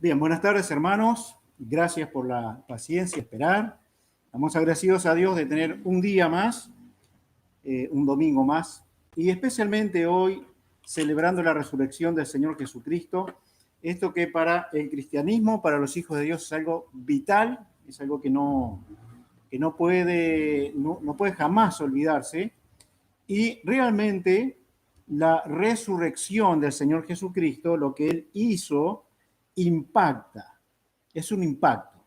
Bien, buenas tardes hermanos. Gracias por la paciencia y esperar. Estamos agradecidos a Dios de tener un día más, un domingo más, y especialmente hoy celebrando la resurrección del Señor Jesucristo. Esto que para el cristianismo, para los hijos de Dios, es algo vital, es algo que no puede jamás olvidarse. Y realmente la resurrección del Señor Jesucristo, lo que Él hizo, impacta. Es un impacto.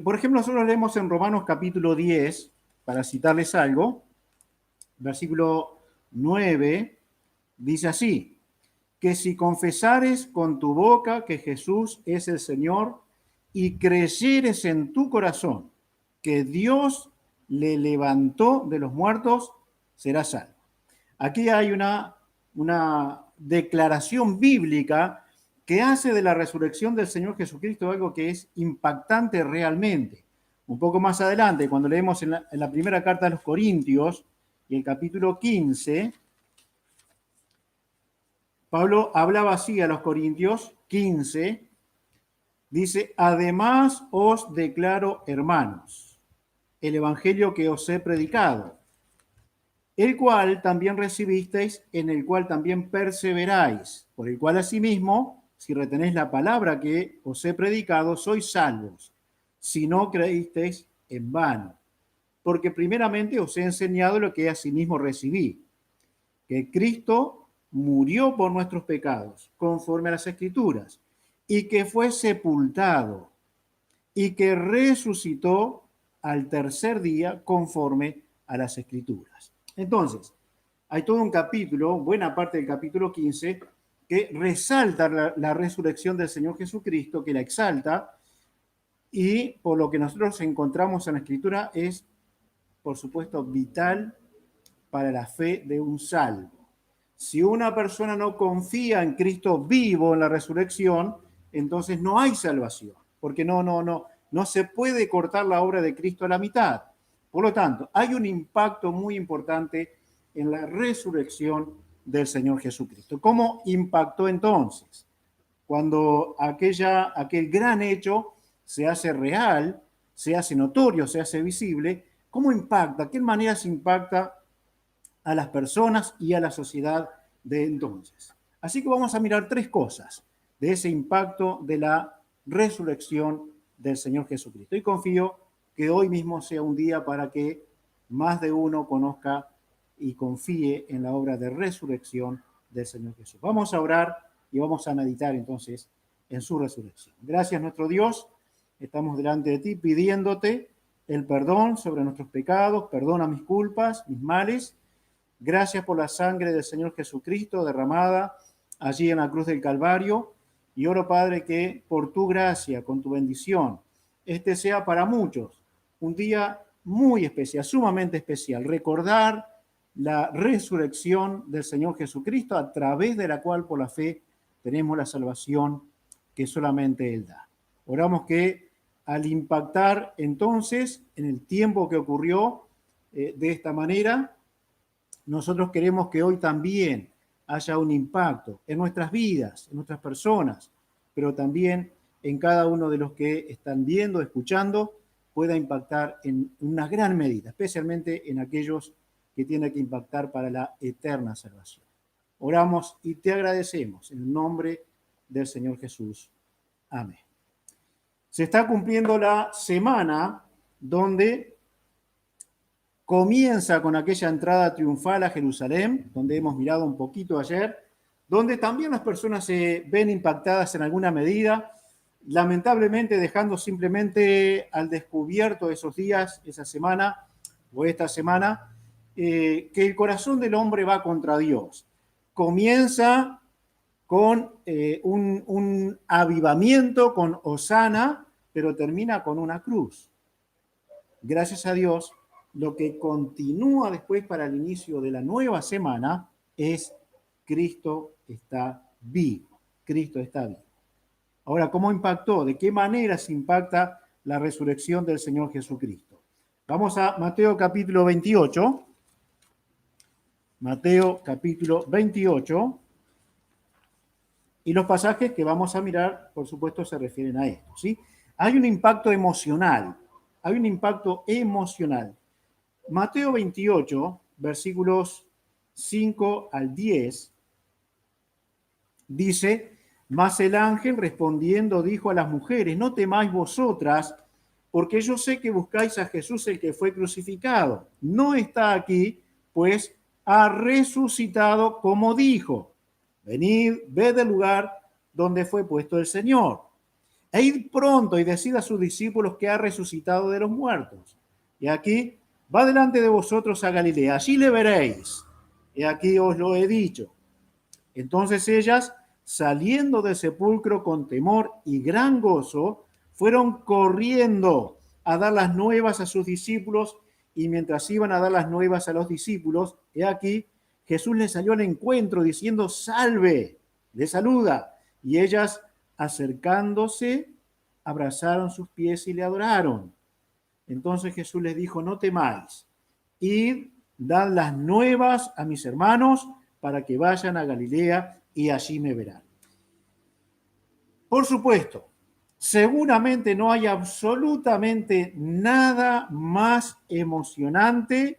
Por ejemplo, nosotros leemos en Romanos capítulo 10, para citarles algo, versículo 9, dice así, que si confesares con tu boca que Jesús es el Señor y creyeres en tu corazón que Dios le levantó de los muertos, serás salvo. Aquí hay una declaración bíblica que hace de la resurrección del Señor Jesucristo algo que es impactante realmente. Un poco más adelante, cuando leemos en la primera carta de los Corintios, y el capítulo 15, Pablo hablaba así a los Corintios 15, dice, además os declaro, hermanos, el evangelio que os he predicado, el cual también recibisteis, en el cual también perseveráis, por el cual asimismo, si retenéis la palabra que os he predicado, sois salvos, si no creísteis en vano. Porque primeramente os he enseñado lo que asimismo recibí, que Cristo murió por nuestros pecados, conforme a las Escrituras, y que fue sepultado, y que resucitó al tercer día, conforme a las Escrituras. Entonces, hay todo un capítulo, buena parte del capítulo 15, que resalta la resurrección del Señor Jesucristo, que la exalta, y por lo que nosotros encontramos en la Escritura es, por supuesto, vital para la fe de un salvo. Si una persona no confía en Cristo vivo en la resurrección, entonces no hay salvación, porque no se puede cortar la obra de Cristo a la mitad. Por lo tanto, hay un impacto muy importante en la resurrección del Señor Jesucristo. ¿Cómo impactó entonces? Cuando aquel gran hecho se hace real, se hace notorio, se hace visible, ¿cómo impacta? ¿Qué manera se impacta a las personas y a la sociedad de entonces? Así que vamos a mirar tres cosas de ese impacto de la resurrección del Señor Jesucristo. Y confío que hoy mismo sea un día para que más de uno conozca y confíe en la obra de resurrección del Señor Jesús. Vamos a orar y vamos a meditar entonces en su resurrección. Gracias, nuestro Dios. Estamos delante de ti pidiéndote el perdón sobre nuestros pecados, perdona mis culpas, mis males. Gracias por la sangre del Señor Jesucristo derramada allí en la cruz del Calvario. Y oro, Padre, que por tu gracia, con tu bendición, este sea para muchos un día muy especial, sumamente especial. Recordar la resurrección del Señor Jesucristo, a través de la cual por la fe tenemos la salvación que solamente Él da. Oramos que al impactar entonces en el tiempo que ocurrió de esta manera, nosotros queremos que hoy también haya un impacto en nuestras vidas, en nuestras personas, pero también en cada uno de los que están viendo, escuchando, pueda impactar en una gran medida, especialmente en aquellos que tienen que impactar para la eterna salvación. Oramos y te agradecemos en el nombre del Señor Jesús. Amén. Se está cumpliendo la semana donde comienza con aquella entrada triunfal a Jerusalén, donde hemos mirado un poquito ayer, donde también las personas se ven impactadas en alguna medida, lamentablemente dejando simplemente al descubierto esos días, esa semana o esta semana, que el corazón del hombre va contra Dios. Comienza con un avivamiento, con Hosana, pero termina con una cruz. Gracias a Dios, lo que continúa después para el inicio de la nueva semana es Cristo está vivo. Cristo está vivo. Ahora, ¿cómo impactó? ¿De qué manera se impacta la resurrección del Señor Jesucristo? Vamos a Mateo capítulo 28. Mateo capítulo 28. Y los pasajes que vamos a mirar, por supuesto, se refieren a esto, ¿sí? Hay un impacto emocional, hay un impacto emocional. Mateo 28, versículos 5 al 10, dice, mas el ángel respondiendo dijo a las mujeres, no temáis vosotras, porque yo sé que buscáis a Jesús el que fue crucificado. No está aquí, pues ha resucitado como dijo. Venid, ved el lugar donde fue puesto el Señor. E id pronto y decid a sus discípulos que ha resucitado de los muertos. Y aquí va delante de vosotros a Galilea, allí le veréis. Y aquí os lo he dicho. Entonces ellas, saliendo del sepulcro con temor y gran gozo, fueron corriendo a dar las nuevas a sus discípulos, y mientras iban a dar las nuevas a los discípulos, he aquí, Jesús les salió al encuentro diciendo, salve, les saluda. Y ellas, acercándose, abrazaron sus pies y le adoraron. Entonces Jesús les dijo, no temáis, id, dad las nuevas a mis hermanos para que vayan a Galilea y allí me verán. Por supuesto, seguramente no hay absolutamente nada más emocionante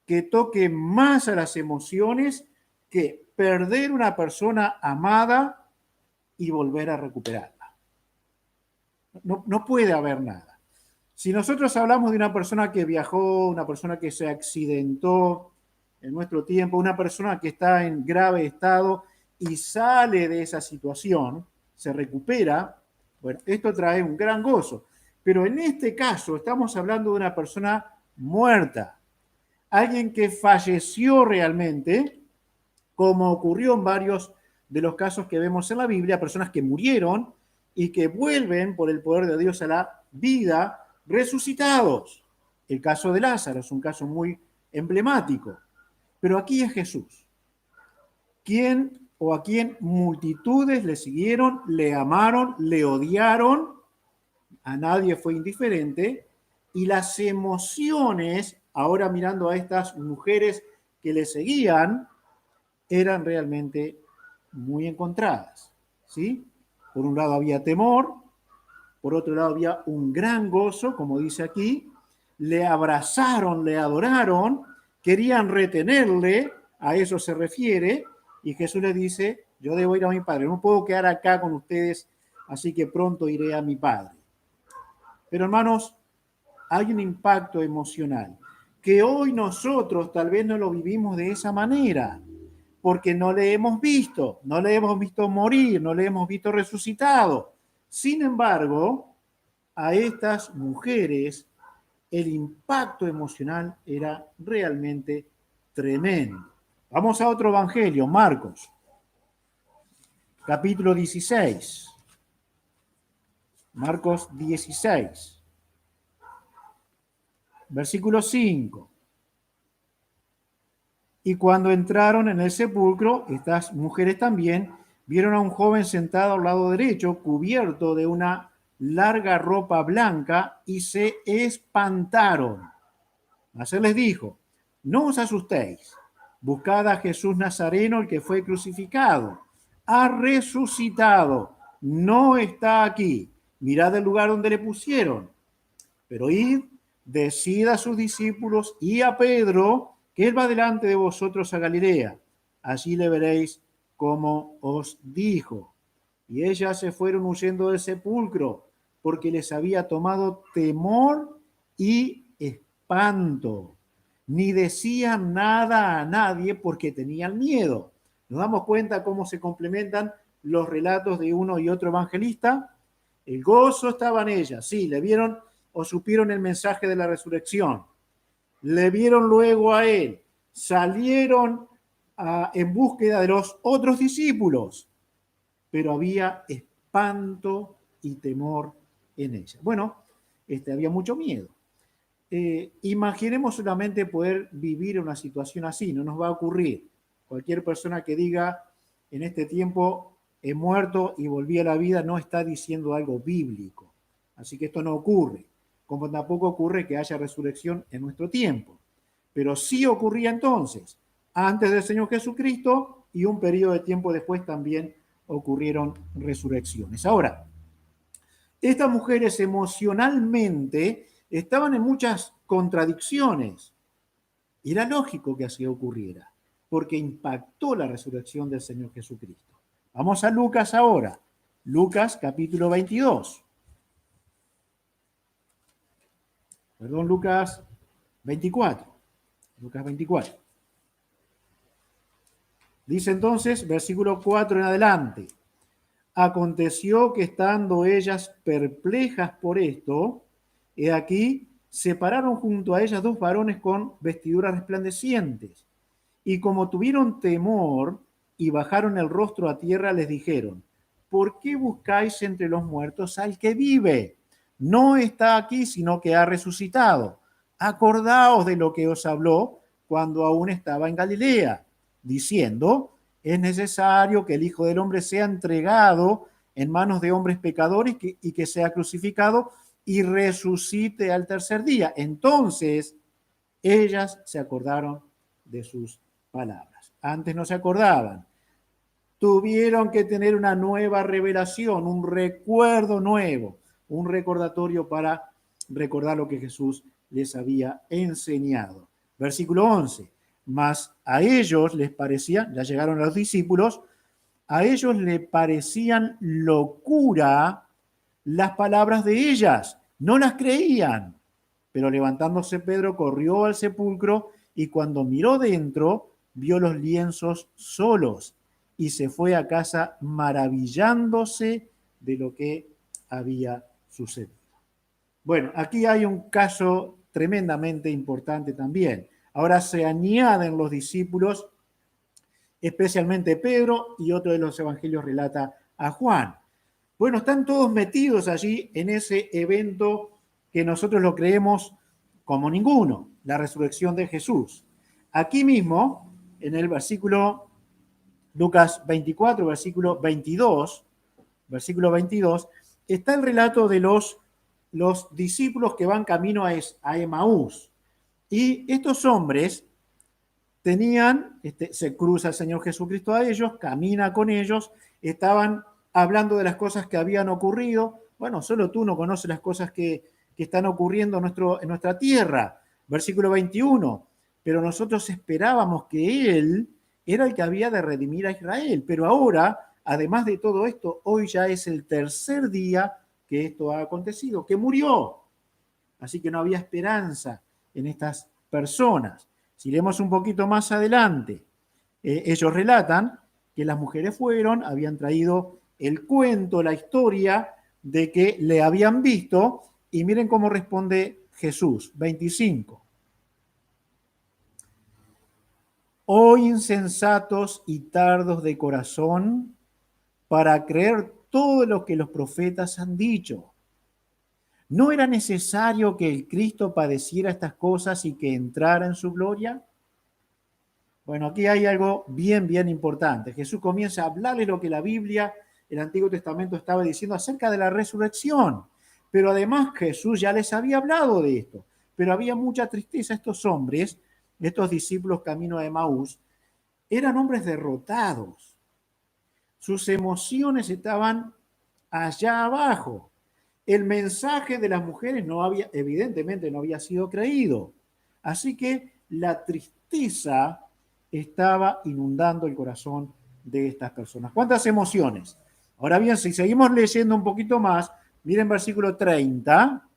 que toque más a las emociones que perder una persona amada y volver a recuperarla. No puede haber nada. Si nosotros hablamos de una persona que viajó, una persona que se accidentó en nuestro tiempo, una persona que está en grave estado y sale de esa situación, se recupera, bueno, esto trae un gran gozo. Pero en este caso estamos hablando de una persona muerta, alguien que falleció realmente, como ocurrió en varios de los casos que vemos en la Biblia, personas que murieron y que vuelven por el poder de Dios a la vida resucitados. El caso de Lázaro es un caso muy emblemático. Pero aquí es Jesús, quien o a quien multitudes le siguieron, le amaron, le odiaron, a nadie fue indiferente, y las emociones, ahora mirando a estas mujeres que le seguían, eran realmente muy encontradas, ¿sí? Por un lado había temor, por otro lado había un gran gozo, como dice aquí, le abrazaron, le adoraron, querían retenerle, a eso se refiere, y Jesús le dice, yo debo ir a mi Padre, no puedo quedar acá con ustedes, así que pronto iré a mi Padre. Pero hermanos, hay un impacto emocional que hoy nosotros tal vez no lo vivimos de esa manera, porque no le hemos visto, no le hemos visto morir, no le hemos visto resucitado. Sin embargo, a estas mujeres el impacto emocional era realmente tremendo. Vamos a otro evangelio, Marcos, capítulo 16. Marcos 16, versículo 5. Y cuando entraron en el sepulcro, estas mujeres también vieron a un joven sentado al lado derecho, cubierto de una larga ropa blanca, y se espantaron. Mas él les dijo, no os asustéis, buscad a Jesús Nazareno, el que fue crucificado. Ha resucitado, no está aquí. Mirad el lugar donde le pusieron. Pero id, decid a sus discípulos y a Pedro que él va delante de vosotros a Galilea. Allí le veréis como os dijo. Y ellas se fueron huyendo del sepulcro, porque les había tomado temor y espanto. Ni decían nada a nadie porque tenían miedo. Nos damos cuenta cómo se complementan los relatos de uno y otro evangelista. El gozo estaba en ellas, sí, le vieron o supieron el mensaje de la resurrección. Le vieron luego a él, salieron en búsqueda de los otros discípulos, pero había espanto y temor en ella. Bueno, había mucho miedo. Imaginemos solamente poder vivir una situación así, no nos va a ocurrir. Cualquier persona que diga en este tiempo he muerto y volví a la vida no está diciendo algo bíblico. Así que esto no ocurre, como tampoco ocurre que haya resurrección en nuestro tiempo. Pero sí ocurría entonces, antes del Señor Jesucristo y un periodo de tiempo después también ocurrieron resurrecciones. Ahora, estas mujeres emocionalmente estaban en muchas contradicciones. Y era lógico que así ocurriera, porque impactó la resurrección del Señor Jesucristo. Vamos a Lucas ahora. Lucas capítulo 22. Perdón, Lucas 24. Lucas 24. Dice entonces, versículo 4 en adelante. Aconteció que estando ellas perplejas por esto, he aquí, se pararon junto a ellas dos varones con vestiduras resplandecientes. Y como tuvieron temor y bajaron el rostro a tierra, les dijeron, ¿por qué buscáis entre los muertos al que vive? No está aquí, sino que ha resucitado. Acordaos de lo que os habló cuando aún estaba en Galilea, diciendo, es necesario que el Hijo del Hombre sea entregado en manos de hombres pecadores y que sea crucificado y resucite al tercer día. Entonces, ellas se acordaron de sus palabras. Antes no se acordaban. Tuvieron que tener una nueva revelación, un recuerdo nuevo, un recordatorio para recordar lo que Jesús les había enseñado. Versículo 11. Mas a ellos les parecía, ya llegaron los discípulos, a ellos les parecían locura las palabras de ellas. No las creían. Pero levantándose Pedro corrió al sepulcro y cuando miró dentro, vio los lienzos solos y se fue a casa maravillándose de lo que había sucedido. Bueno, aquí hay un caso tremendamente importante también. Ahora se añaden los discípulos, especialmente Pedro, y otro de los evangelios relata a Juan. Bueno, están todos metidos allí en ese evento que nosotros lo creemos como ninguno, la resurrección de Jesús. Aquí mismo, en el versículo Lucas 24, versículo 22, está el relato de los discípulos que van camino a Emaús. Y estos hombres tenían, se cruza el Señor Jesucristo a ellos, camina con ellos, estaban hablando de las cosas que habían ocurrido. Bueno, solo tú no conoces las cosas que están ocurriendo en nuestra tierra. Versículo 21. Pero nosotros esperábamos que Él era el que había de redimir a Israel. Pero ahora, además de todo esto, hoy ya es el tercer día que esto ha acontecido, que murió. Así que no había esperanza en estas personas. Si leemos un poquito más adelante, ellos relatan que las mujeres fueron, habían traído el cuento, la historia de que le habían visto, y miren cómo responde Jesús, 25. Oh insensatos y tardos de corazón, para creer todo lo que los profetas han dicho. ¿No era necesario que el Cristo padeciera estas cosas y que entrara en su gloria? Bueno, aquí hay algo bien importante. Jesús comienza a hablarles lo que la Biblia, el Antiguo Testamento estaba diciendo acerca de la resurrección. Pero además Jesús ya les había hablado de esto. Pero había mucha tristeza. Estos hombres, estos discípulos camino a Emaús, eran hombres derrotados. Sus emociones estaban allá abajo. El mensaje de las mujeres evidentemente no había sido creído. Así que la tristeza estaba inundando el corazón de estas personas. ¿Cuántas emociones? Ahora bien, si seguimos leyendo un poquito más, miren versículo 30.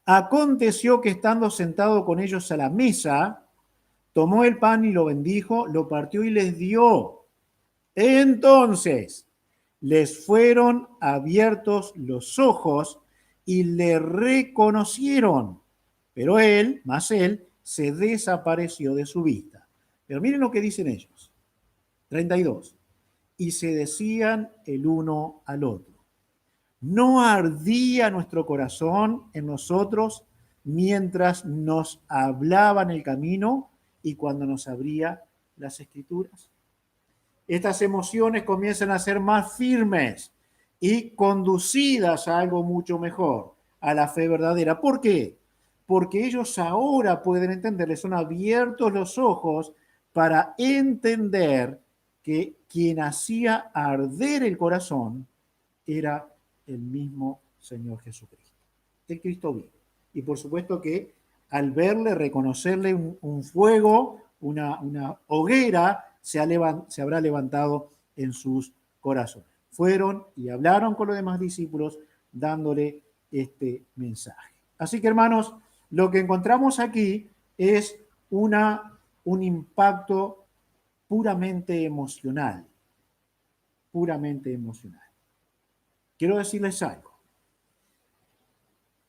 Aconteció que estando sentado con ellos a la mesa, tomó el pan y lo bendijo, lo partió y les dio. Entonces les fueron abiertos los ojos y le reconocieron, pero él, se desapareció de su vista. Pero miren lo que dicen ellos. 32. Y se decían el uno al otro: ¿no ardía nuestro corazón en nosotros mientras nos hablaba en el camino y cuando nos abría las escrituras? Estas emociones comienzan a ser más firmes y conducidas a algo mucho mejor, a la fe verdadera. ¿Por qué? Porque ellos ahora pueden entender, les son abiertos los ojos para entender que quien hacía arder el corazón era el mismo Señor Jesucristo, el Cristo vivo. Y por supuesto que al verle, reconocerle un fuego, una hoguera, se habrá levantado en sus corazones. Fueron y hablaron con los demás discípulos dándole este mensaje. Así que, hermanos, lo que encontramos aquí es un impacto puramente emocional, puramente emocional. Quiero decirles algo.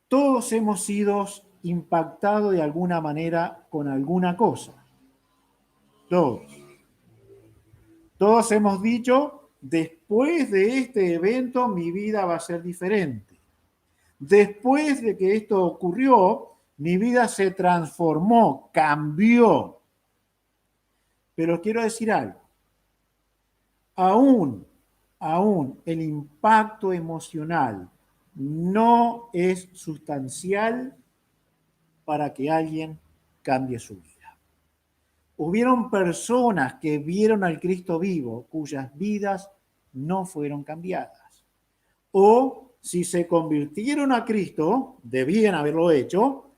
Todos hemos sido impactados de alguna manera con alguna cosa. Todos. Todos hemos dicho, después de este evento mi vida va a ser diferente. Después de que esto ocurrió, mi vida se transformó, cambió. Pero quiero decir algo. Aún el impacto emocional no es sustancial para que alguien cambie su vida. Hubieron personas que vieron al Cristo vivo cuyas vidas no fueron cambiadas. O si se convirtieron a Cristo, debían haberlo hecho,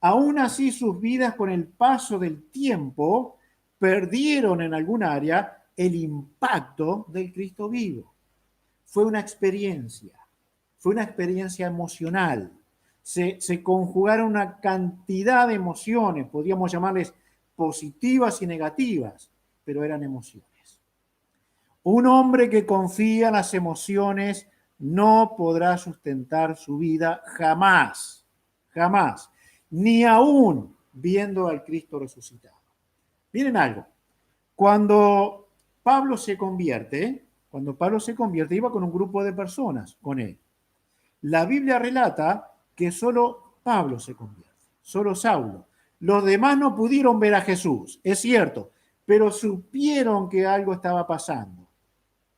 aún así sus vidas con el paso del tiempo perdieron en algún área el impacto del Cristo vivo. Fue una experiencia emocional. Se conjugaron una cantidad de emociones, podríamos llamarles positivas y negativas, pero eran emociones. Un hombre que confía en las emociones no podrá sustentar su vida jamás, jamás, ni aún viendo al Cristo resucitado. Miren algo, cuando Pablo se convierte, iba con un grupo de personas con él. La Biblia relata que solo Pablo se convierte, solo Saulo. Los demás no pudieron ver a Jesús, es cierto, pero supieron que algo estaba pasando.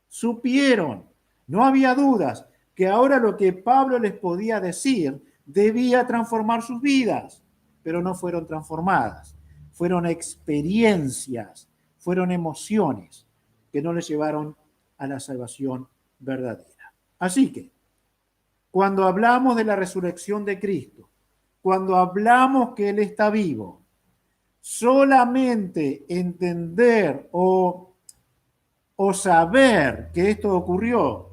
Supieron, no había dudas, que ahora lo que Pablo les podía decir debía transformar sus vidas, pero no fueron transformadas. Fueron experiencias, fueron emociones que no les llevaron a la salvación verdadera. Así que, cuando hablamos de la resurrección de Cristo, cuando hablamos que Él está vivo, solamente entender o saber que esto ocurrió,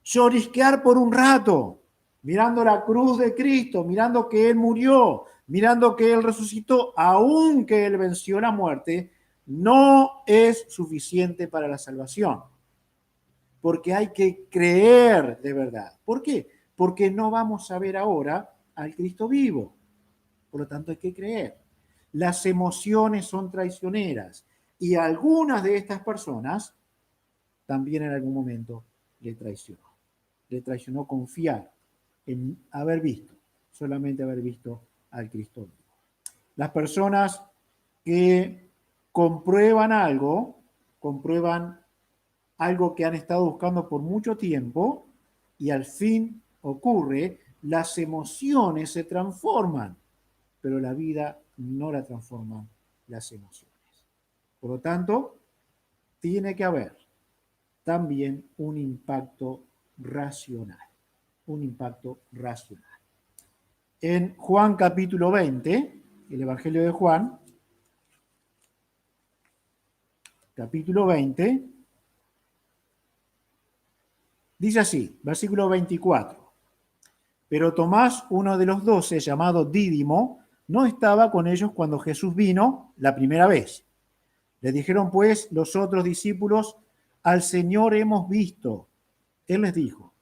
llorisquear por un rato, mirando la cruz de Cristo, mirando que Él murió, mirando que Él resucitó, aunque Él venció la muerte, no es suficiente para la salvación. Porque hay que creer de verdad. ¿Por qué? Porque no vamos a ver ahora al Cristo vivo. Por lo tanto, hay que creer. Las emociones son traicioneras y algunas de estas personas también en algún momento le traicionó. Le traicionó confiar en solamente haber visto al Cristo vivo. Las personas que comprueban algo que han estado buscando por mucho tiempo y al fin ocurre, las emociones se transforman, pero la vida no la transforman las emociones. Por lo tanto, tiene que haber también un impacto racional. En Juan capítulo 20, el Evangelio de Juan, capítulo 20, dice así, versículo 24. Pero Tomás, uno de los 12, llamado Dídimo, no estaba con ellos cuando Jesús vino la primera vez. Le dijeron pues los otros discípulos, al Señor hemos visto. Él les dijo,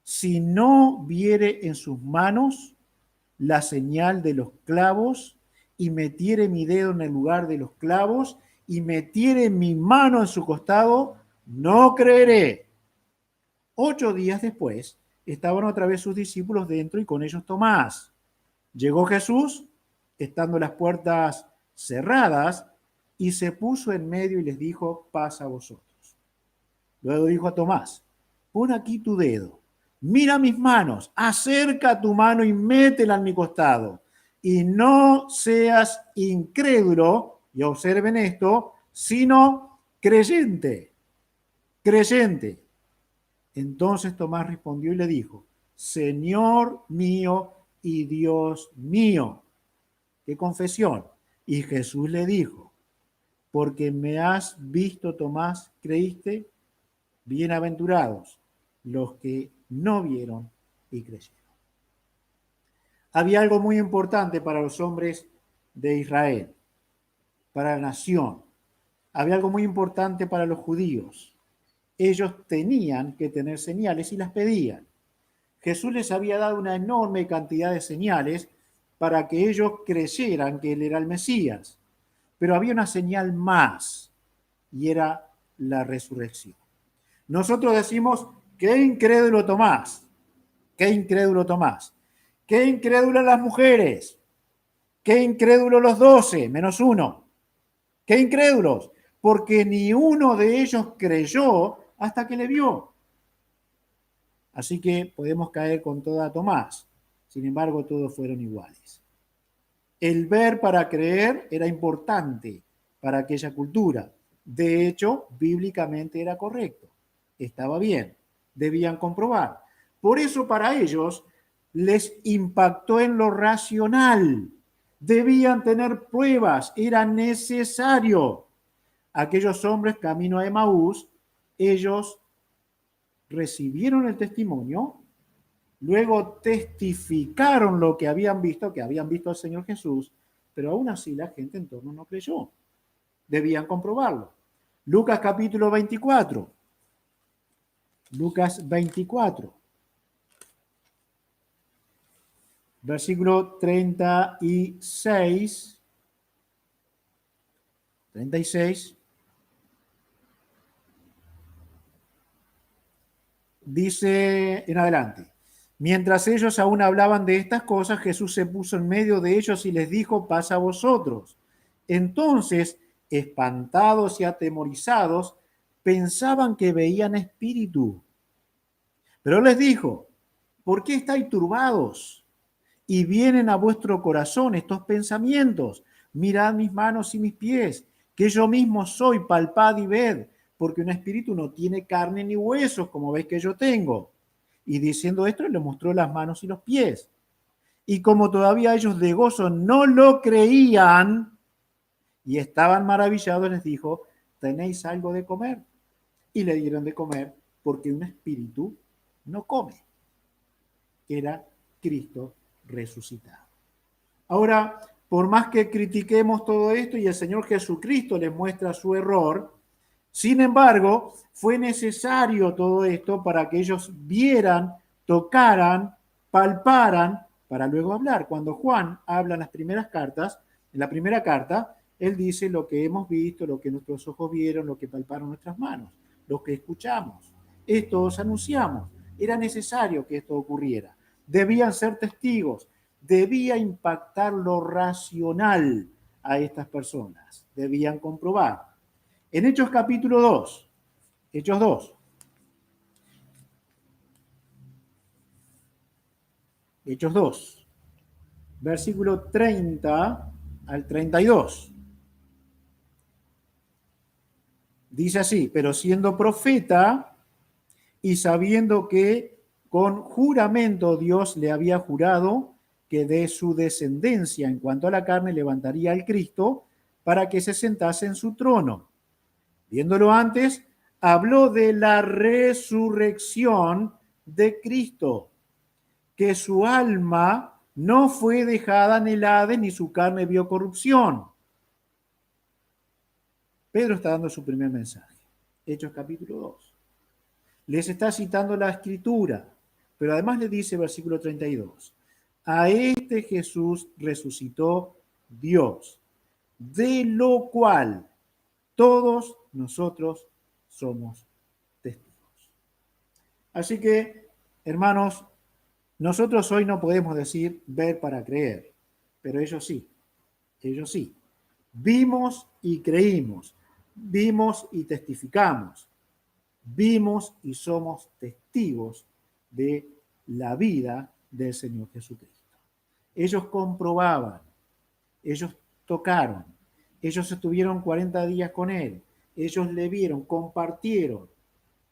si no viere en sus manos la señal de los clavos y metiere mi dedo en el lugar de los clavos y metiere mi mano en su costado, no creeré. 8 días después, estaban otra vez sus discípulos dentro y con ellos Tomás. Llegó Jesús, estando las puertas cerradas, y se puso en medio y les dijo, paz a vosotros. Luego dijo a Tomás, pon aquí tu dedo, mira mis manos, acerca tu mano y métela en mi costado. Y no seas incrédulo, y observen esto, sino creyente, creyente. Entonces Tomás respondió y le dijo, Señor mío y Dios mío. ¿Qué confesión? Y Jesús le dijo, porque me has visto, Tomás, creíste, bienaventurados los que no vieron y creyeron. Había algo muy importante para los hombres de Israel, para la nación. Había algo muy importante para los judíos. Ellos tenían que tener señales y las pedían. Jesús les había dado una enorme cantidad de señales para que ellos creyeran que Él era el Mesías. Pero había una señal más, y era la resurrección. Nosotros decimos, qué incrédulo Tomás, qué incrédulo Tomás, qué incrédulas las mujeres, qué incrédulos los 12, menos uno, qué incrédulos, porque ni uno de ellos creyó hasta que le vio. Así que podemos caer con toda Tomás. Sin embargo, todos fueron iguales. El ver para creer era importante para aquella cultura. De hecho, bíblicamente era correcto. Estaba bien. Debían comprobar. Por eso para ellos les impactó en lo racional. Debían tener pruebas. Era necesario. Aquellos hombres camino a Emaús, ellos recibieron el testimonio, luego testificaron lo que habían visto al Señor Jesús, pero aún así la gente en torno no creyó. Debían comprobarlo. Lucas capítulo 24. Lucas 24. Versículo 36. 36. Dice en adelante. Mientras ellos aún hablaban de estas cosas, Jesús se puso en medio de ellos y les dijo, paz a vosotros. Entonces, espantados y atemorizados, pensaban que veían espíritu. Pero les dijo, ¿por qué estáis turbados? Y vienen a vuestro corazón estos pensamientos. Mirad mis manos y mis pies, que yo mismo soy, palpad y ved, porque un espíritu no tiene carne ni huesos, como veis que yo tengo. Y diciendo esto, le mostró las manos y los pies. Y como todavía ellos de gozo no lo creían y estaban maravillados, les dijo, ¿tenéis algo de comer? Y le dieron de comer, porque un espíritu no come. Era Cristo resucitado. Ahora, por más que critiquemos todo esto y el Señor Jesucristo les muestra su error, sin embargo, fue necesario todo esto para que ellos vieran, tocaran, palparan, para luego hablar. Cuando Juan habla en las primeras cartas, en la primera carta, él dice lo que hemos visto, lo que nuestros ojos vieron, lo que palparon nuestras manos, lo que escuchamos. Esto os anunciamos. Era necesario que esto ocurriera. Debían ser testigos. Debía impactar lo racional a estas personas. Debían comprobar. En Hechos capítulo 2, Hechos 2. Hechos 2, versículo 30 al 32. Dice así, pero siendo profeta y sabiendo que con juramento Dios le había jurado que de su descendencia en cuanto a la carne levantaría al Cristo para que se sentase en su trono. Viéndolo antes, habló de la resurrección de Cristo, que su alma no fue dejada en el Hades ni su carne vio corrupción. Pedro está dando su primer mensaje, Hechos capítulo 2. Les está citando la escritura, pero además le dice versículo 32, a este Jesús resucitó Dios, de lo cual todos nosotros somos testigos. Así que, hermanos, nosotros hoy no podemos decir ver para creer, pero ellos sí, ellos sí. Vimos y creímos, vimos y testificamos, vimos y somos testigos de la vida del Señor Jesucristo. Ellos comprobaban, ellos tocaron, ellos estuvieron 40 días con Él, ellos le vieron, compartieron.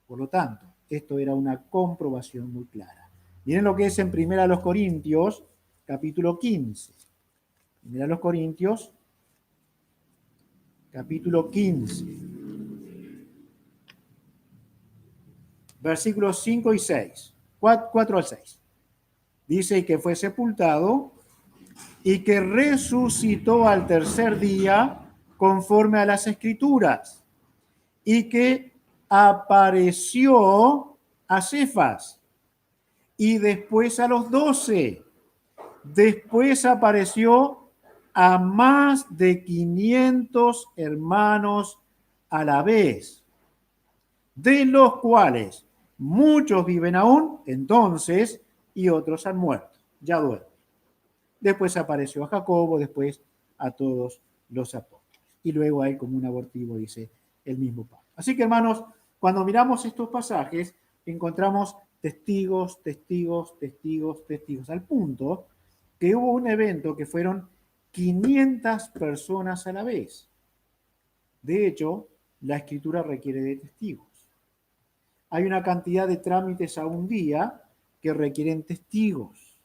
Por lo tanto, esto era una comprobación muy clara. Miren lo que es en 1 Corintios, capítulo 15. 1 Corintios, capítulo 15, versículos 5 y 6, 4 al 6. Dice que fue sepultado y que resucitó al tercer día conforme a las Escrituras, y que apareció a Cefas y después a los 12. Después apareció a más de 500 hermanos a la vez, de los cuales muchos viven aún entonces y otros han muerto, ya duermen. Después apareció a Jacobo, después a todos los apóstoles. Y luego hay como un abortivo, dice el mismo Pablo. Así que, hermanos, cuando miramos estos pasajes, encontramos testigos, testigos, testigos, testigos, al punto que hubo un evento que fueron 500 personas a la vez. De hecho, la escritura requiere de testigos. Hay una cantidad de trámites a un día que requieren testigos.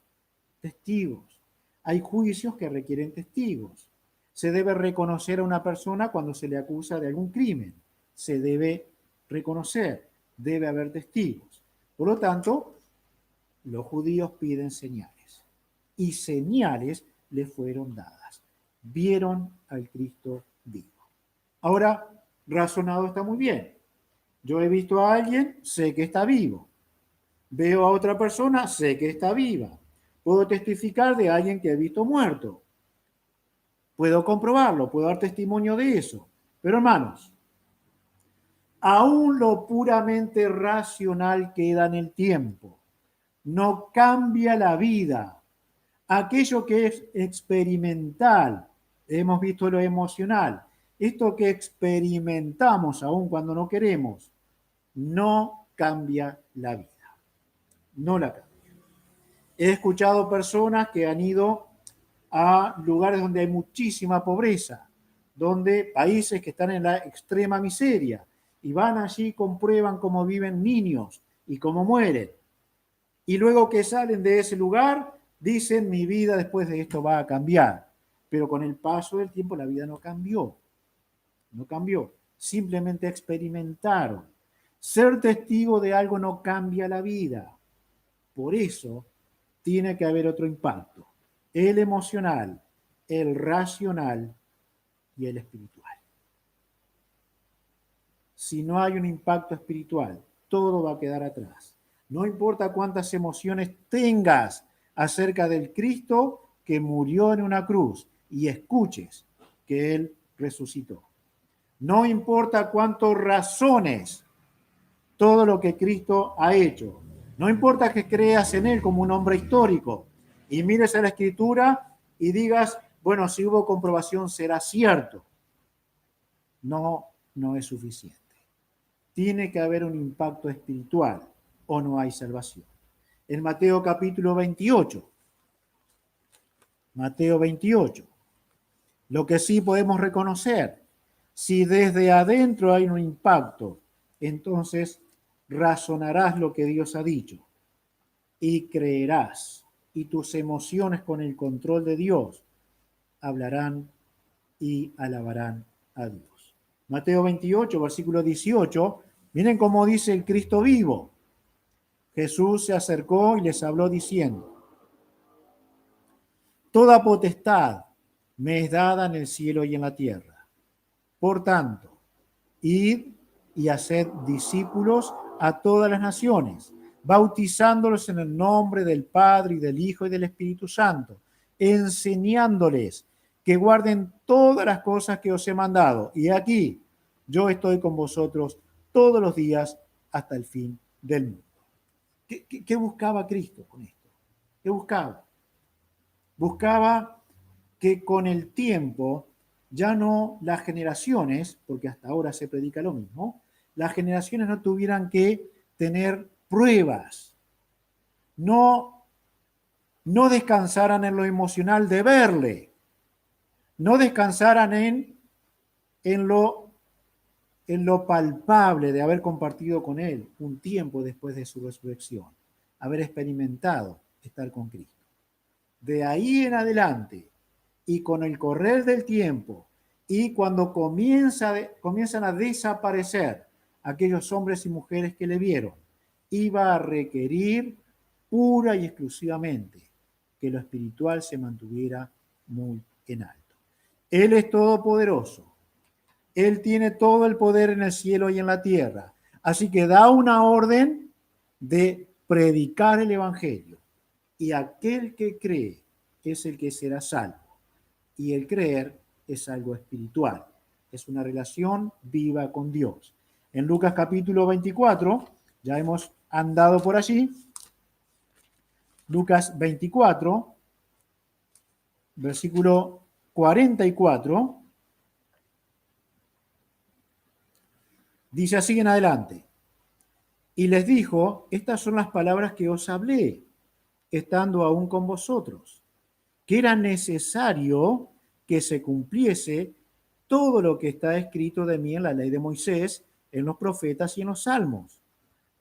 Testigos. Hay juicios que requieren testigos. Se debe reconocer a una persona cuando se le acusa de algún crimen. Se debe reconocer. Debe haber testigos. Por lo tanto, los judíos piden señales. Y señales les fueron dadas. Vieron al Cristo vivo. Ahora, razonado está muy bien. Yo he visto a alguien, sé que está vivo. Veo a otra persona, sé que está viva. Puedo testificar de alguien que he visto muerto. Puedo comprobarlo, puedo dar testimonio de eso. Pero hermanos, aún lo puramente racional queda en el tiempo. No cambia la vida. Aquello que es experimental, hemos visto lo emocional, esto que experimentamos aún cuando no queremos, no cambia la vida. No la cambia. He escuchado personas que han ido a lugares donde hay muchísima pobreza, donde países que están en la extrema miseria, y van allí, comprueban cómo viven niños y cómo mueren. Y luego que salen de ese lugar, dicen, mi vida después de esto va a cambiar. Pero con el paso del tiempo la vida no cambió. No cambió. Simplemente experimentaron. Ser testigo de algo no cambia la vida. Por eso tiene que haber otro impacto. El emocional, el racional y el espiritual. Si no hay un impacto espiritual, todo va a quedar atrás. No importa cuántas emociones tengas acerca del Cristo que murió en una cruz y escuches que Él resucitó. No importa cuánto razones todo lo que Cristo ha hecho. No importa que creas en Él como un hombre histórico y mires a la Escritura y digas, bueno, si hubo comprobación será cierto. No, no es suficiente. Tiene que haber un impacto espiritual o no hay salvación. En Mateo capítulo 28, Mateo 28, lo que sí podemos reconocer, si desde adentro hay un impacto, entonces razonarás lo que Dios ha dicho y creerás, y tus emociones con el control de Dios hablarán y alabarán a Dios. Mateo 28, versículo 18, miren cómo dice el Cristo vivo. Jesús se acercó y les habló diciendo, toda potestad me es dada en el cielo y en la tierra. Por tanto, id y haced discípulos a todas las naciones, bautizándolos en el nombre del Padre y del Hijo y del Espíritu Santo, enseñándoles que guarden todas las cosas que os he mandado. Y aquí, yo estoy con vosotros todos los días hasta el fin del mundo. ¿Qué buscaba Cristo con esto? ¿Qué buscaba? Buscaba que con el tiempo ya no las generaciones, porque hasta ahora se predica lo mismo, las generaciones no tuvieran que tener pruebas, no descansaran en lo emocional de verle, no descansaran en lo en lo palpable de haber compartido con Él un tiempo después de su resurrección, haber experimentado estar con Cristo. De ahí en adelante, y con el correr del tiempo, y cuando comienzan a desaparecer aquellos hombres y mujeres que le vieron, iba a requerir pura y exclusivamente que lo espiritual se mantuviera muy en alto. Él es todopoderoso. Él tiene todo el poder en el cielo y en la tierra. Así que da una orden de predicar el evangelio. Y aquel que cree es el que será salvo. Y el creer es algo espiritual. Es una relación viva con Dios. En Lucas capítulo 24, ya hemos andado por allí. Lucas 24, versículo 44. Dice así en adelante. Y les dijo, estas son las palabras que os hablé, estando aún con vosotros, que era necesario que se cumpliese todo lo que está escrito de mí en la ley de Moisés, en los profetas y en los salmos.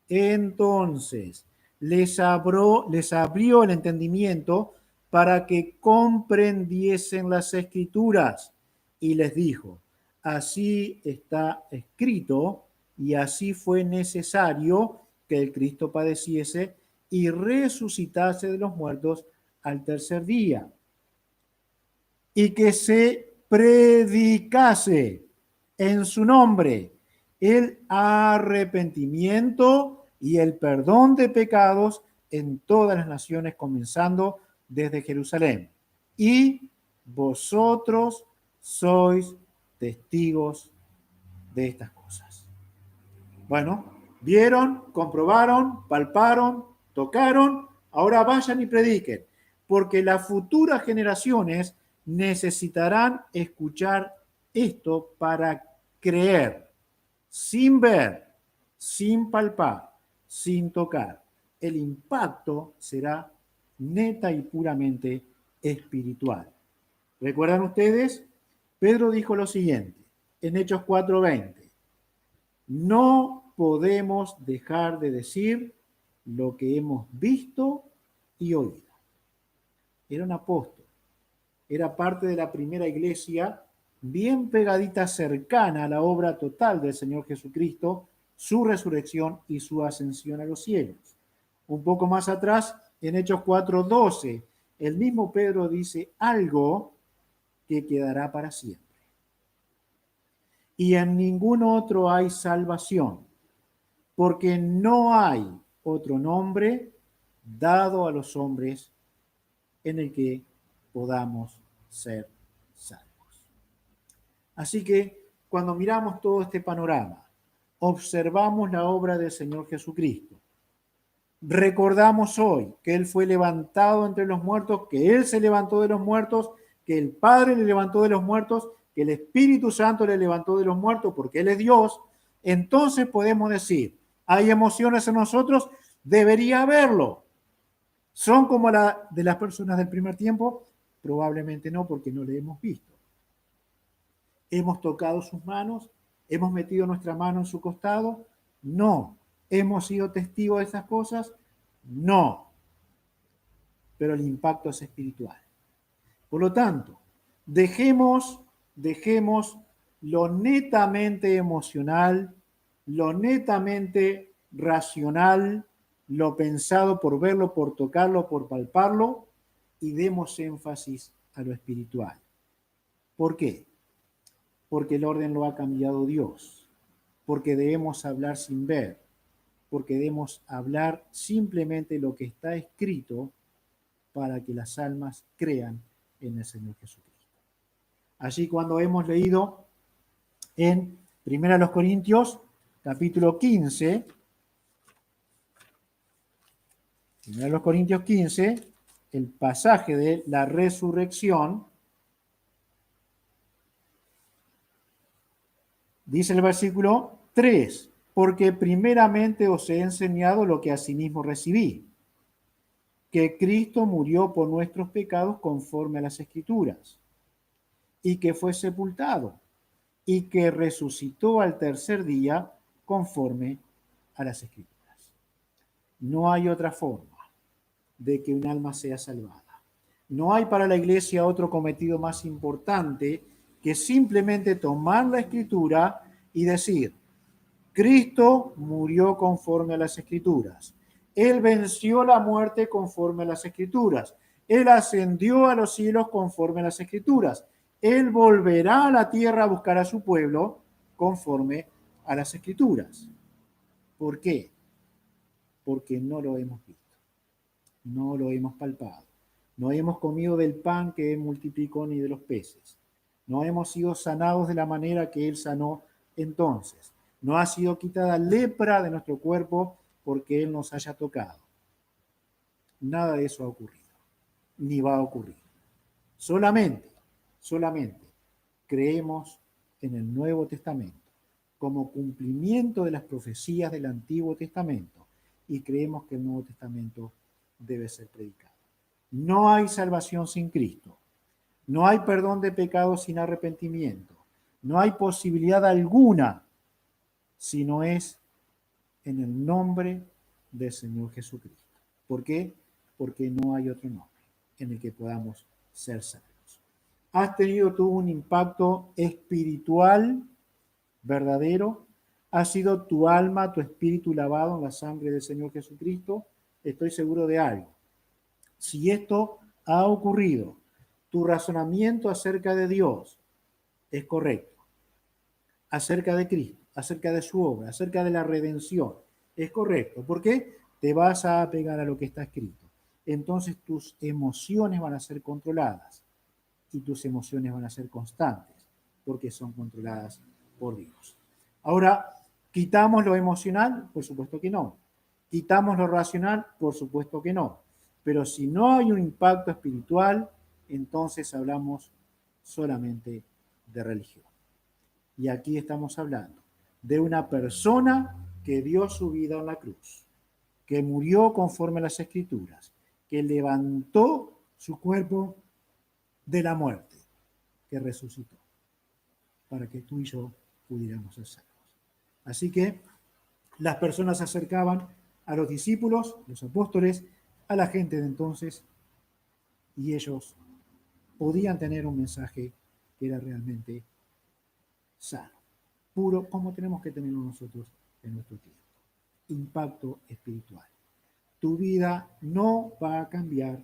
Entonces les abrió el entendimiento para que comprendiesen las escrituras y les dijo, así está escrito y así fue necesario que el Cristo padeciese y resucitase de los muertos al tercer día y que se predicase en su nombre el arrepentimiento y el perdón de pecados en todas las naciones, comenzando desde Jerusalén. Y vosotros sois testigos de estas cosas. Bueno, vieron, comprobaron, palparon, tocaron, ahora vayan y prediquen, porque las futuras generaciones necesitarán escuchar esto para creer, sin ver, sin palpar, sin tocar. El impacto será neta y puramente espiritual. ¿Recuerdan ustedes? Pedro dijo lo siguiente en Hechos 4:20. No podemos dejar de decir lo que hemos visto y oído. Era un apóstol. Era parte de la primera iglesia, bien pegadita, cercana a la obra total del Señor Jesucristo, su resurrección y su ascensión a los cielos. Un poco más atrás, en Hechos 4:12, el mismo Pedro dice algo que quedará para siempre. Y en ningún otro hay salvación, porque no hay otro nombre dado a los hombres en el que podamos ser salvos. Así que cuando miramos todo este panorama, observamos la obra del Señor Jesucristo, recordamos hoy que Él fue levantado entre los muertos, que Él se levantó de los muertos, que el Padre le levantó de los muertos, que el Espíritu Santo le levantó de los muertos porque Él es Dios, entonces podemos decir, ¿hay emociones en nosotros? Debería haberlo. ¿Son como la de las personas del primer tiempo? Probablemente no, porque no le hemos visto. ¿Hemos tocado sus manos? ¿Hemos metido nuestra mano en su costado? No. ¿Hemos sido testigos de esas cosas? No. Pero el impacto es espiritual. Por lo tanto, dejemos lo netamente emocional, lo netamente racional, lo pensado por verlo, por tocarlo, por palparlo, y demos énfasis a lo espiritual. ¿Por qué? Porque el orden lo ha cambiado Dios, porque debemos hablar sin ver, porque debemos hablar simplemente lo que está escrito para que las almas crean en el Señor Jesucristo. Allí cuando hemos leído en 1 Corintios, capítulo 15, 1 Corintios 15, el pasaje de la resurrección, dice el versículo 3, porque primeramente os he enseñado lo que asimismo recibí, que Cristo murió por nuestros pecados conforme a las Escrituras, y que fue sepultado, y que resucitó al tercer día conforme a las Escrituras. No hay otra forma de que un alma sea salvada. No hay para la iglesia otro cometido más importante que simplemente tomar la Escritura y decir: Cristo murió conforme a las Escrituras. Él venció la muerte conforme a las Escrituras. Él ascendió a los cielos conforme a las Escrituras. Él volverá a la tierra a buscar a su pueblo conforme a las Escrituras. ¿Por qué? Porque no lo hemos visto, no lo hemos palpado, no hemos comido del pan que Él multiplicó ni de los peces, no hemos sido sanados de la manera que Él sanó entonces, no ha sido quitada lepra de nuestro cuerpo porque Él nos haya tocado. Nada de eso ha ocurrido, ni va a ocurrir. Solamente creemos en el Nuevo Testamento como cumplimiento de las profecías del Antiguo Testamento y creemos que el Nuevo Testamento debe ser predicado. No hay salvación sin Cristo. No hay perdón de pecados sin arrepentimiento. No hay posibilidad alguna si no es en el nombre del Señor Jesucristo. ¿Por qué? Porque no hay otro nombre en el que podamos ser salvos. ¿Has tenido tú un impacto espiritual verdadero? ¿Ha sido tu alma, tu espíritu lavado en la sangre del Señor Jesucristo? Estoy seguro de algo. Si esto ha ocurrido, tu razonamiento acerca de Dios es correcto, acerca de Cristo, acerca de su obra, acerca de la redención, es correcto. ¿Por qué? Te vas a apegar a lo que está escrito. Entonces tus emociones van a ser controladas y tus emociones van a ser constantes porque son controladas por Dios. Ahora, ¿quitamos lo emocional? Por supuesto que no. ¿Quitamos lo racional? Por supuesto que no. Pero si no hay un impacto espiritual, entonces hablamos solamente de religión. Y aquí estamos hablando de una persona que dio su vida en la cruz, que murió conforme a las Escrituras, que levantó su cuerpo de la muerte, que resucitó, para que tú y yo pudiéramos ser salvos. Así que las personas se acercaban a los discípulos, los apóstoles, a la gente de entonces, y ellos podían tener un mensaje que era realmente sano, puro, como tenemos que tenerlo nosotros en nuestro tiempo. Impacto espiritual. Tu vida no va a cambiar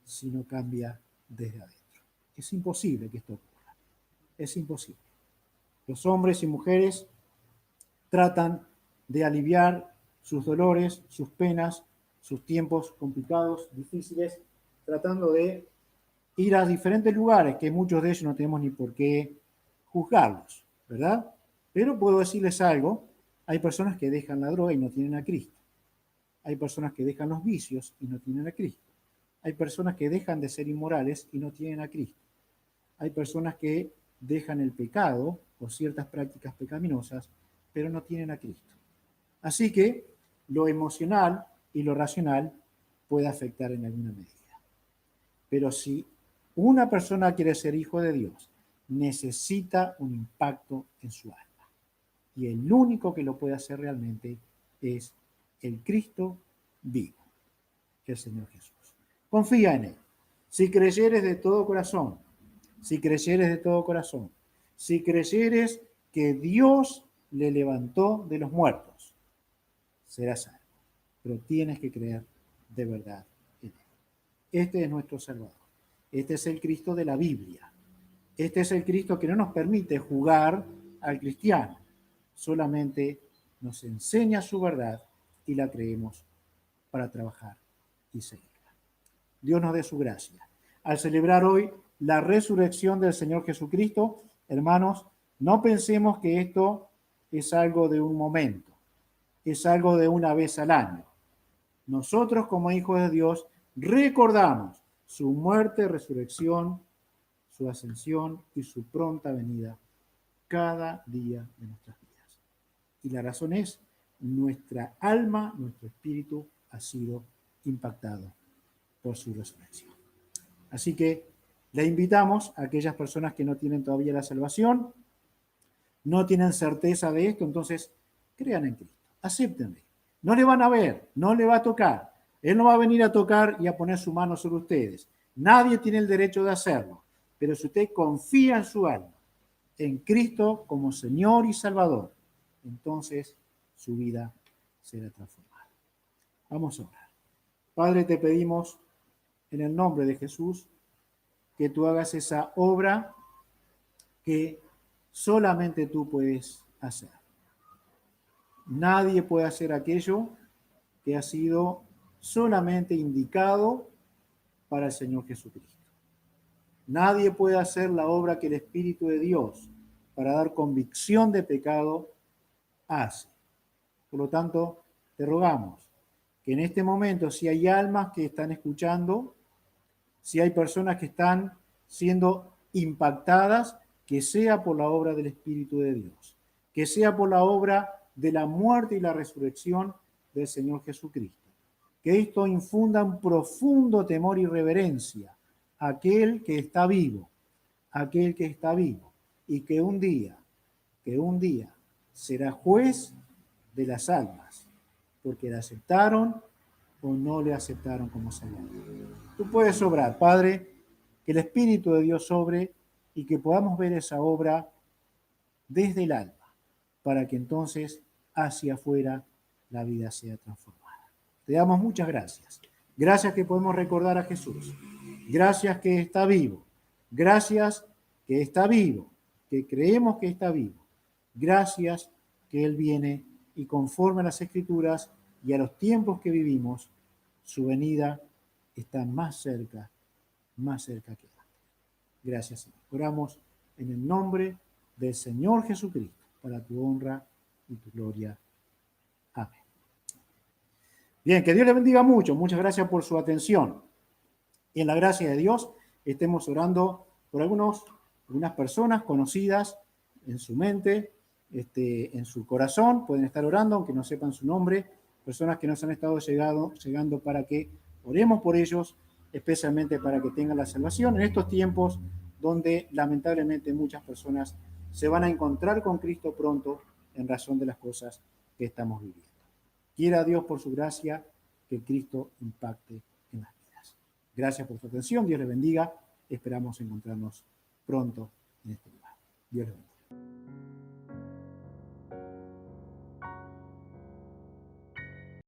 si no cambia desde adentro. Es imposible que esto ocurra. Es imposible. Los hombres y mujeres tratan de aliviar sus dolores, sus penas, sus tiempos complicados, difíciles, tratando de ir a diferentes lugares que muchos de ellos no tenemos ni por qué juzgarlos, ¿verdad? Pero puedo decirles algo, hay personas que dejan la droga y no tienen a Cristo. Hay personas que dejan los vicios y no tienen a Cristo. Hay personas que dejan de ser inmorales y no tienen a Cristo. Hay personas que dejan el pecado o ciertas prácticas pecaminosas, pero no tienen a Cristo. Así que lo emocional y lo racional puede afectar en alguna medida. Pero si una persona quiere ser hijo de Dios, necesita un impacto en su alma. Y el único que lo puede hacer realmente es el Cristo vivo, que es el Señor Jesús. Confía en Él. Si creyeres de todo corazón, si creyeres de todo corazón, si creyeres que Dios le levantó de los muertos, serás salvo. Pero tienes que creer de verdad en Él. Este es nuestro Salvador. Este es el Cristo de la Biblia. Este es el Cristo que no nos permite jugar al cristiano. Solamente nos enseña su verdad y la creemos para trabajar y seguirla. Dios nos dé su gracia. Al celebrar hoy la resurrección del Señor Jesucristo, hermanos, no pensemos que esto es algo de un momento, es algo de una vez al año. Nosotros como hijos de Dios recordamos su muerte, resurrección, su ascensión y su pronta venida cada día de nuestras vidas. Y la razón es, nuestra alma, nuestro espíritu ha sido impactado por su resurrección. Así que le invitamos a aquellas personas que no tienen todavía la salvación, no tienen certeza de esto, entonces crean en Cristo, acéptenle. No le van a ver, no le va a tocar. Él no va a venir a tocar y a poner su mano sobre ustedes. Nadie tiene el derecho de hacerlo. Pero si usted confía en su alma, en Cristo como Señor y Salvador, entonces su vida será transformada. Vamos a orar. Padre, te pedimos en el nombre de Jesús que tú hagas esa obra que solamente tú puedes hacer. Nadie puede hacer aquello que ha sido solamente indicado para el Señor Jesucristo. Nadie puede hacer la obra que el Espíritu de Dios, para dar convicción de pecado, hace. Por lo tanto, te rogamos que en este momento, si hay almas que están escuchando, si hay personas que están siendo impactadas, que sea por la obra del Espíritu de Dios, que sea por la obra de la muerte y la resurrección del Señor Jesucristo. Que esto infunda un profundo temor y reverencia a aquel que está vivo, y que un día será juez de las almas, porque le aceptaron o no le aceptaron como Salvador. Tú puedes obrar, Padre, que el Espíritu de Dios sobre y que podamos ver esa obra desde el alma, para que entonces hacia afuera la vida sea transformada. Te damos muchas gracias. Gracias que podemos recordar a Jesús. Gracias que está vivo. Gracias que está vivo, que creemos que está vivo. Gracias que Él viene y conforme a las Escrituras y a los tiempos que vivimos, su venida está más cerca que antes. Gracias, Señor. Oramos en el nombre del Señor Jesucristo, para tu honra y tu gloria. Amén. Bien, que Dios le bendiga mucho. Muchas gracias por su atención. Y en la gracia de Dios estemos orando por algunas personas conocidas en su mente, en su corazón. Pueden estar orando, aunque no sepan su nombre. Personas que nos han estado llegando para que oremos por ellos, especialmente para que tengan la salvación en estos tiempos donde lamentablemente muchas personas se van a encontrar con Cristo pronto en razón de las cosas que estamos viviendo. Quiera Dios por su gracia que Cristo impacte en las vidas. Gracias por su atención. Dios les bendiga. Esperamos encontrarnos pronto en este lugar. Dios les bendiga.